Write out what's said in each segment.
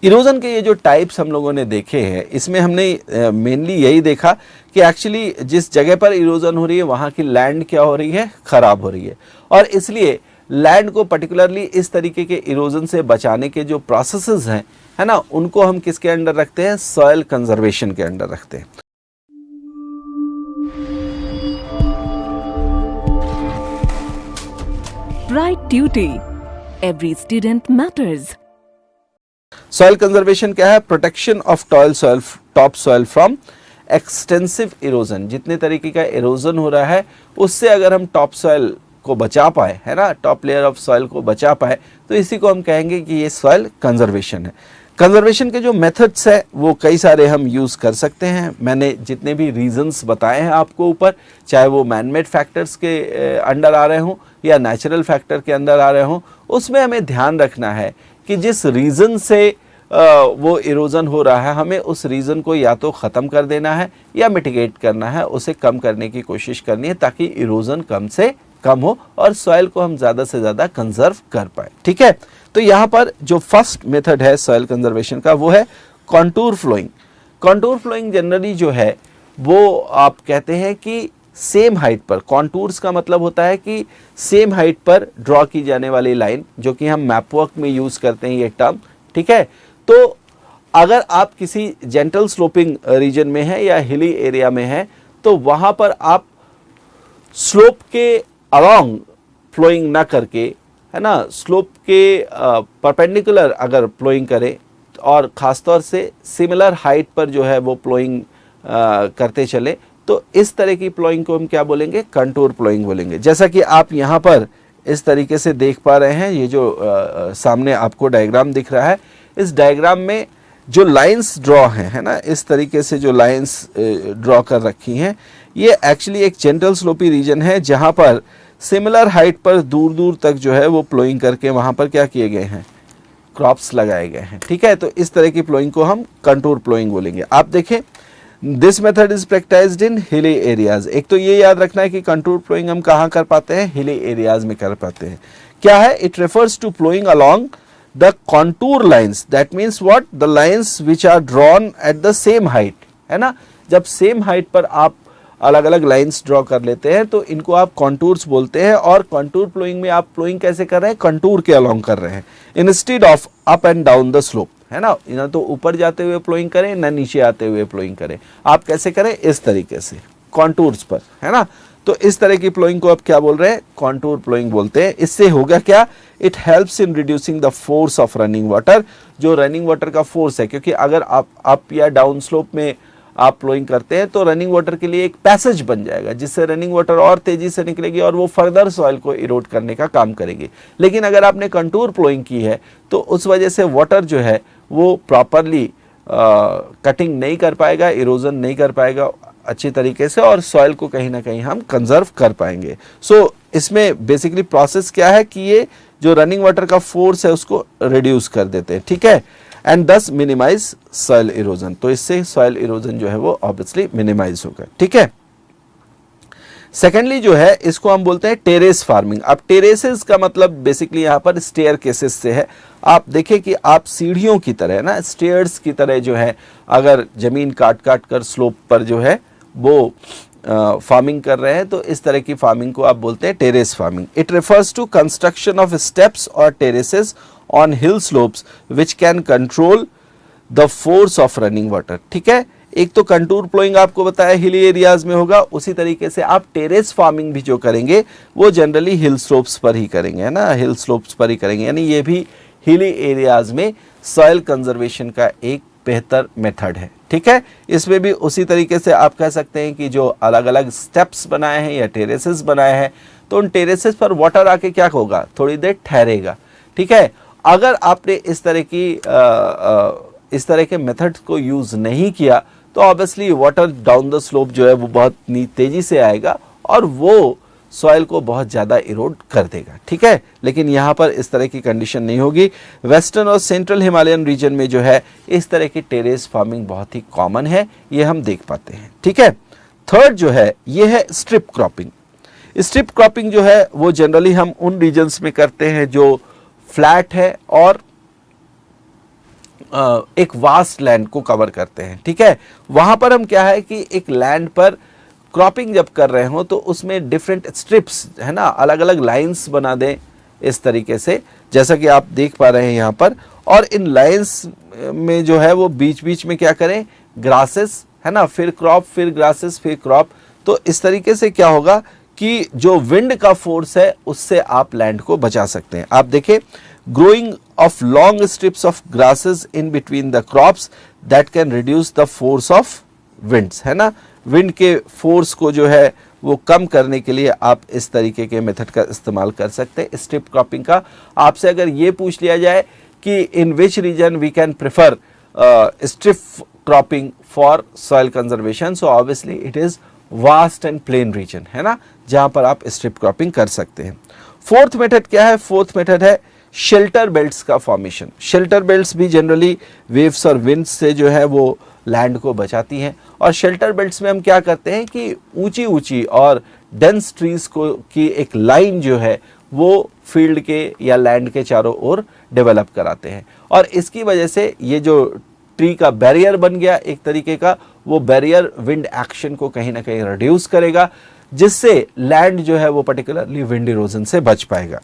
Erosion के ये जो टाइप्स हम लोगों ने देखे हैं, इसमें हमने मेनली यही देखा कि एक्चुअली जिस जगह पर इरोजन हो रही है वहाँ की लैंड क्या हो रही है, खराब हो रही है, और इसलिए लैंड को पर्टिकुलरली इस तरीके के इरोजन से बचाने के जो प्रोसेसेस हैं, है ना, उनको हम किसके अंडर रखते हैं, सॉइल कंजर्वेशन के अंडर रखते हैं। Right duty. Every student matters. Soil conservation क्या है, protection of top soil from extensive erosion. जितने तरीके का इरोजन हो रहा है उससे अगर हम टॉप सॉइल को बचा पाए, है ना, टॉप लेयर ऑफ सॉइल को बचा पाए, तो इसी को हम कहेंगे कि ये सॉइल कंजर्वेशन है। कंजर्वेशन के जो मेथड्स है वो कई सारे हम यूज़ कर सकते हैं। मैंने जितने भी रीजंस बताए हैं आपको ऊपर, चाहे वो मैनमेड फैक्टर्स के अंडर आ रहे हों या नेचुरल फैक्टर के अंदर आ रहे हों, उसमें हमें ध्यान रखना है कि जिस रीज़न से वो इरोजन हो रहा है, हमें उस रीज़न को या तो ख़त्म कर देना है या मिटिगेट करना है, उसे कम करने की कोशिश करनी है ताकि इरोजन कम से कम हो और सॉइल को हम ज़्यादा से ज़्यादा कंजर्व कर पाए। ठीक है, तो यहाँ पर जो फर्स्ट मेथड है सॉइल कंजर्वेशन का वो है contour ploughing. Contour ploughing generally जो है वो आप कहते हैं कि सेम हाइट पर, कॉन्टूर्स का मतलब होता है कि सेम हाइट पर ड्रॉ की जाने वाली लाइन, जो कि हम मैप वर्क में यूज़ करते हैं ये टर्म। ठीक है, तो अगर आप किसी जेंटल स्लोपिंग रीजन में है या हिली एरिया में है तो वहाँ पर आप स्लोप के अलोंग फ्लोइंग ना करके, है ना, स्लोप के परपेंडिकुलर अगर फ्लोइंग करें और ख़ासतौर से सिमिलर हाइट पर जो है वो फ्लोइंग करते चले, तो इस तरह की प्लॉइंग को हम क्या बोलेंगे, कंटूर प्लॉइंग बोलेंगे। जैसा कि आप यहाँ पर इस तरीके से देख पा रहे हैं, ये जो सामने आपको डायग्राम दिख रहा है, इस डायग्राम में जो लाइंस ड्रॉ हैं, है ना, इस तरीके से जो लाइंस ड्रॉ कर रखी हैं, ये एक्चुअली एक जेंटल स्लोपी रीजन है जहाँ पर सिमिलर हाइट पर दूर दूर तक जो है वो प्लॉइंग करके वहाँ पर क्या किए गए हैं, क्रॉप्स लगाए गए हैं। ठीक है, तो इस तरह की प्लॉइंग को हम कंटूर प्लॉइंग बोलेंगे। आप देखें, this method is practised in hilly areas. एक तो ये याद रखना है कि कंटूर प्लॉइंग हम कहाँ कर पाते हैं, हिली एरियाज में कर पाते हैं। क्या है, it refers to ploughing along the contour lines, that means what, the lines which are drawn at the same height, है ना। जब सेम हाइट पर आप अलग अलग लाइंस ड्रॉ कर लेते हैं तो इनको आप कॉन्टूर्स बोलते हैं। और कॉन्टूर प्लॉइंग में आप प्लॉइंग कैसे कर रहे हैं, कंटूर के अलोंग कर रहे हैं, instead of up and down the slope, है ना। ना तो ऊपर जाते हुए प्लॉइंग करें ना नीचे आते हुए प्लॉइंग करें, आप कैसे करें, इस तरीके से कॉन्टूर्स पर, है ना। तो इस तरह की प्लॉइंग को आप क्या बोल रहे हैं, कॉन्टूर प्लॉइंग बोलते हैं। इससे होगा क्या, it helps in reducing the force of running water, जो रनिंग वाटर का फोर्स है, क्योंकि अगर आप अप या डाउन स्लोप में आप प्लॉइंग करते हैं तो रनिंग वाटर के लिए एक पैसेज बन जाएगा, जिससे रनिंग वाटर और तेजी से निकलेगी और वो फर्दर सॉइल को इरोड करने का काम करेगी। लेकिन अगर आपने कंटूर प्लॉइंग की है तो उस वजह से वाटर जो है वो प्रॉपरली कटिंग नहीं कर पाएगा, इरोजन नहीं कर पाएगा अच्छी तरीके से, और सॉइल को कहीं ना कहीं हम कंजर्व कर पाएंगे। सो इसमें बेसिकली प्रोसेस क्या है कि ये जो रनिंग वाटर का फोर्स है उसको रिड्यूस कर देते हैं। ठीक है, एंड दस मिनिमाइज सॉइल इरोजन, तो इससे सॉइल इरोजन जो है वो ऑब्वियसली मिनिमाइज होगा। ठीक है, सेकेंडली जो है इसको हम बोलते हैं टेरेस फार्मिंग। अब टेरेसेस का मतलब बेसिकली यहाँ पर स्टेयर केसेस से है। आप देखें कि आप सीढ़ियों की तरह ना, स्टेयर्स की तरह जो है अगर जमीन काट काट कर स्लोप पर जो है वो फार्मिंग कर रहे हैं, तो इस तरह की फार्मिंग को आप बोलते हैं terrace farming. It refers to construction of steps और terraces on hill slopes which can control the force of running water. ठीक है, एक तो कंटूर प्लॉइंग आपको बताया हिली एरियाज में होगा, उसी तरीके से आप टेरेस फार्मिंग भी जो करेंगे वो जनरली हिल स्लोप्स पर ही करेंगे, है ना, हिल स्लोप्स पर ही करेंगे। यानी ये भी हिली एरियाज में सॉइल कंजर्वेशन का एक बेहतर मेथड है। ठीक है, इसमें भी उसी तरीके से आप कह सकते हैं कि जो अलग अलग स्टेप्स बनाए हैं या टेरेसेस बनाए हैं, तो उन टेरेसेस पर वाटर आके क्या होगा, थोड़ी देर ठहरेगा। ठीक है, अगर आपने इस तरह के मेथड को यूज़ नहीं किया तो obviously water down the slope जो है वो बहुत तेज़ी से आएगा और वो सॉइल को बहुत ज़्यादा इरोड कर देगा। ठीक है, लेकिन यहाँ पर इस तरह की कंडीशन नहीं होगी। वेस्टर्न और सेंट्रल हिमालयन रीजन में जो है इस तरह की टेरेस फार्मिंग बहुत ही कॉमन है, ये हम देख पाते हैं। ठीक है, थर्ड जो है ये है स्ट्रिप क्रॉपिंग। स्ट्रिप क्रॉपिंग जो है वो जनरली हम उन रीजन्स में करते हैं जो फ्लैट है और एक वास्ट लैंड को कवर करते हैं, ठीक है। वहां पर हम क्या है कि एक लैंड पर क्रॉपिंग जब कर रहे हो तो उसमें डिफरेंट स्ट्रिप्स है ना, अलग अलग लाइंस बना दें इस तरीके से, जैसा कि आप देख पा रहे हैं यहाँ पर। और इन लाइंस में जो है वो बीच बीच में क्या करें, ग्रासेस है ना, फिर क्रॉप, फिर ग्रासेस, फिर क्रॉप। तो इस तरीके से क्या होगा कि जो विंड का फोर्स है उससे आप लैंड को बचा सकते हैं। आप देखें, growing of long strips of grasses in between the crops that can reduce the force of winds, है ना। विंड के फोर्स को जो है वो कम करने के लिए आप इस तरीके के मेथड का इस्तेमाल कर सकते हैं, स्ट्रिप क्रॉपिंग का। आपसे अगर ये पूछ लिया जाए कि in which region we can prefer strip cropping for soil conservation, so obviously it is vast and plain region, है ना, जहां पर आप स्ट्रिप क्रॉपिंग कर सकते हैं। फोर्थ मेथड क्या है, फोर्थ मेथड है शेल्टर बेल्ट्स का फॉर्मेशन। शेल्टर बेल्ट्स भी जनरली वेव्स और विंड्स से जो है वो लैंड को बचाती हैं। और शेल्टर बेल्ट्स में हम क्या करते हैं कि ऊंची ऊंची और डेंस ट्रीज को की एक लाइन जो है वो फील्ड के या लैंड के चारों ओर डेवलप कराते हैं। और इसकी वजह से ये जो ट्री का बैरियर बन गया एक तरीके का, वो बैरियर विंड एक्शन को कहीं ना कहीं रिड्यूस करेगा, जिससे लैंड जो है वो पर्टिकुलरली विंड इरोजन से बच पाएगा।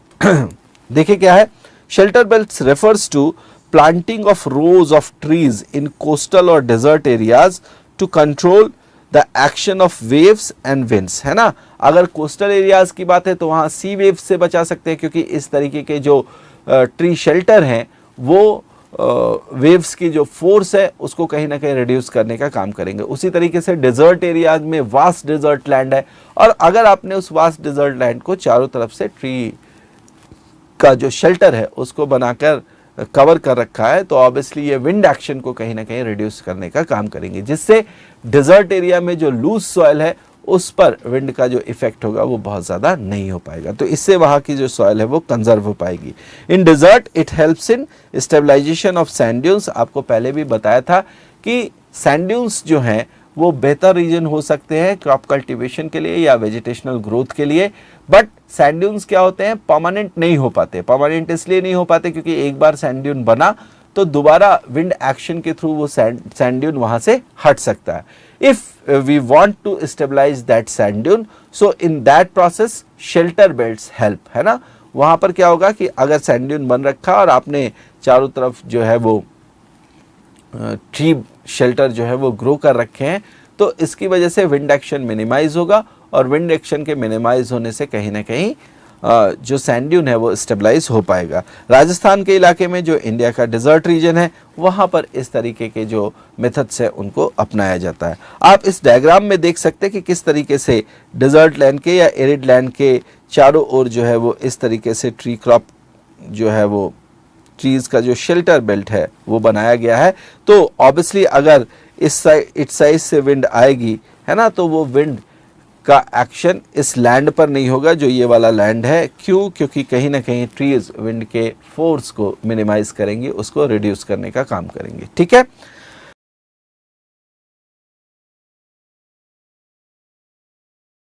देखिए क्या है, shelter belts refers to planting of rows of trees in coastal or desert areas to control the action of waves and winds, है ना। अगर कोस्टल एरियाज की बात है तो वहाँ सी वेव्स से बचा सकते हैं, क्योंकि इस तरीके के जो ट्री शेल्टर हैं वो वेव्स की जो फोर्स है उसको कहीं ना कहीं रिड्यूस करने का काम करेंगे। उसी तरीके से डेजर्ट एरियाज में वास्ट डेजर्ट लैंड है, और अगर आपने उस वास्ट डेजर्ट लैंड को चारों तरफ से ट्री का जो शेल्टर है उसको बनाकर कवर कर रखा है, तो ऑब्वियसली ये विंड एक्शन को कहीं ना कहीं रिड्यूस करने का काम करेंगे, जिससे डेजर्ट एरिया में जो लूज सॉइल है उस पर विंड का जो इफेक्ट होगा वो बहुत ज़्यादा नहीं हो पाएगा। तो इससे वहाँ की जो सॉइल है वो कंजर्व हो पाएगी। In desert it helps in stabilisation of sand dunes. आपको पहले भी बताया था कि सैंड ड्यून्स जो हैं वो बेहतर रीजन हो सकते हैं क्रॉप कल्टीवेशन के लिए या वेजिटेशनल ग्रोथ के लिए, बट सैंड ड्यून्स क्या होते हैं, परमानेंट नहीं हो पाते। परमानेंट इसलिए नहीं हो पाते क्योंकि एक बार सैंड ड्यून बना तो दोबारा विंड एक्शन के थ्रू वो सैंड ड्यून वहां से हट सकता है। If we want to stabilise that sand dune, so in that process shelter belts help, है ना। वहां पर क्या होगा कि अगर सैंड ड्यून बन रखा और आपने चारों तरफ जो है वो ट्री शेल्टर जो है वो ग्रो कर रखे हैं, तो इसकी वजह से विंड एक्शन मिनिमाइज होगा, और विंड एक्शन के मिनिमाइज होने से कहीं ना कहीं जो सैंड ड्यून है वो स्टेबलाइज हो पाएगा। राजस्थान के इलाके में जो इंडिया का डेजर्ट रीजन है वहाँ पर इस तरीके के जो मेथड्स है उनको अपनाया जाता है। आप इस डायग्राम में देख सकते हैं कि किस तरीके से डेजर्ट लैंड के या एरिड लैंड के चारों ओर जो है वो इस तरीके से ट्री क्रॉप जो है वो ट्रीज का जो शेल्टर बेल्ट है वो बनाया गया है। तो ऑब्वियसली अगर इस साइड से विंड आएगी, है ना, तो वो विंड का एक्शन इस लैंड पर नहीं होगा जो ये वाला लैंड है। क्यों? क्योंकि कहीं ना कहीं ट्रीज विंड के फोर्स को मिनिमाइज करेंगे, उसको रिड्यूस करने का काम करेंगे। ठीक है,